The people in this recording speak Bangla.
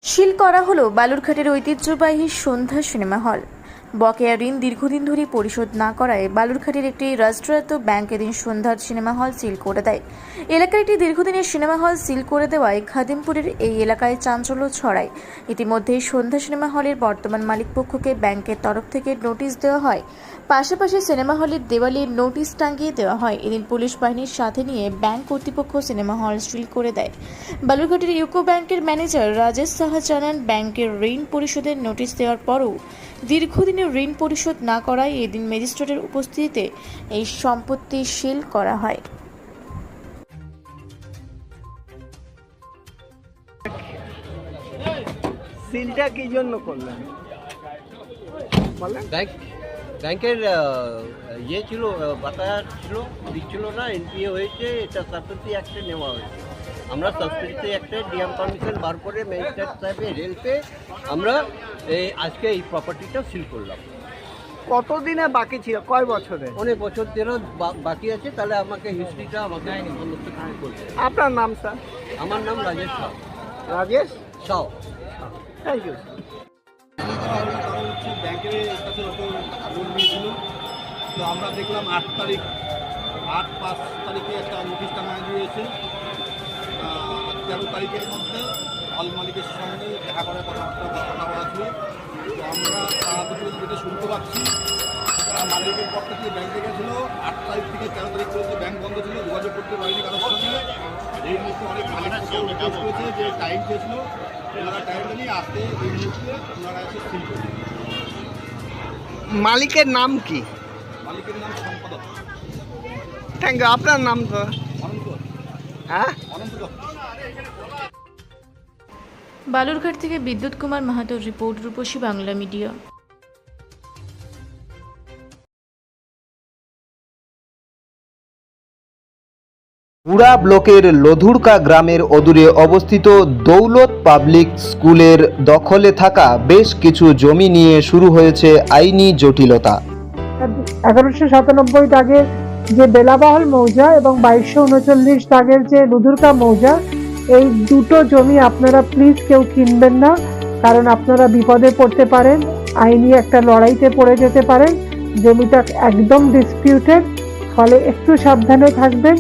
সিল করা হলো বালুরঘাটের ঐতিহ্যবাহী সন্ধ্যা সিনেমা হল। বকেয়া ঋণ দীর্ঘদিন ধরে পরিশোধ না করায় বালুরঘাটের একটি রাষ্ট্রায়ত্ত ব্যাংক এদিন সন্ধ্যার সিনেমা হল সিল করে দেয়। এলাকার একটি দীর্ঘদিনের সিনেমা হল সিল করে দেওয়ায় খাদিমপুরের এই এলাকায় চাঞ্চল্য ছড়ায়। ইতিমধ্যেই সন্ধ্যা সিনেমা হলের বর্তমান মালিকপক্ষকে ব্যাংকের তরফ থেকে নোটিশ দেওয়া হয়, পাশাপাশি সিনেমা হলের দেওয়ালে নোটিশ টাঙিয়ে দেওয়া হয়। এদিন পুলিশ বাহিনীর সাথে নিয়ে ব্যাংক কর্তৃপক্ষ সিনেমা হল সিল করে দেয়। বালুরঘাটের ইউকো ব্যাংকের ম্যানেজার রাজেশ সাহা জানান, ব্যাংকের ঋণ পরিশোধের নোটিশ দেওয়ার পরও দীর্ঘদিনের ঋণ পরিশোধ না করায় এদিন ম্যাজিস্ট্রেটের উপস্থিতিতে এই সম্পত্তি সিল করা হয়। সিলটা কি জন্য করলেন বলেন? ব্যাংকের ইয়ে ছিল, বাতায়া ছিল, দিচ্ছিল না, এনপিএ হয়েছে, এটা সাবসিডি অ্যাক্টে নেওয়া হয়েছে। আমরা সাবসিডি অ্যাক্টে ডিএম পারমিশন বার করে ম্যাজিস্ট্রেট সাহেবের হেল্পে আমরা আজকে এই প্রপার্টিটা সিল করলাম। কতদিনে বাকি ছিল, কয় বছরে? অনেক বছর ধরে বাকি আছে। তাহলে আমাকে হিস্ট্রিটা আমাকে সমস্ত কিছু করতে। আপনার নাম স্যার? আমার নাম রাজেশ সাউ। রাজেশ সাউ। Thank you. ব্যাংকের কাছে লোক লোন নিয়েছিল, তো আমরা দেখলাম 8 তারিখে একটা নোটিশ টাঙা দিয়েছে। 13 তারিখের মধ্যে হল মালিকের সঙ্গে দেখা করে কথা বলা ছিল। তো আমরা তাড়াতাড়ি যেটা শুনতে পাচ্ছি, মালিকের পক্ষ থেকে ব্যাংকে গেছিলো 8 তারিখ থেকে 13 তারিখ পর্যন্ত ব্যাংক বন্ধ ছিল, যোগাযোগ করতে পারিনি কারোর সঙ্গে। এই মুহূর্তে অনেক মালিক রিকোয়েস্ট করেছে যে টাইম চেয়েছিল, ওনারা টাইমটা নিয়ে আসতে এই মুহূর্তে ওনারা এসে সিল করে। মালিকের নাম কি? মালিকের নাম সম্পাদক থ্যাংক ইউ। আপনার নাম তো? অনন্ত হ্যাঁ, অনন্ত দত্ত। বালুরঘাট থেকে বিদ্যুৎ কুমার মাহাতোর রিপোর্ট, রূপসী বাংলা মিডিয়া। পুরা ব্লকের লধুরকা গ্রামের অদূরে অবস্থিত দৌলত পাবলিক স্কুলের দখলে থাকা বেশ কিছু জমি নিয়ে শুরু হয়েছে আইনি জটিলতা। 1197 দাগের যে বেলাবহল মৌজা এবং 2239 দাগের যে লুধুরকা মৌজা, এই দুটো জমি আপনারা প্লিজ কেউ কিনবেন না, কারণ আপনারা বিপদে পড়তে পারেন, আইনি একটা লড়াইতে পড়ে যেতে পারেন। জমিটা একদম ডিসপিউটেড, ফলে একটু সাবধানে থাকবেন।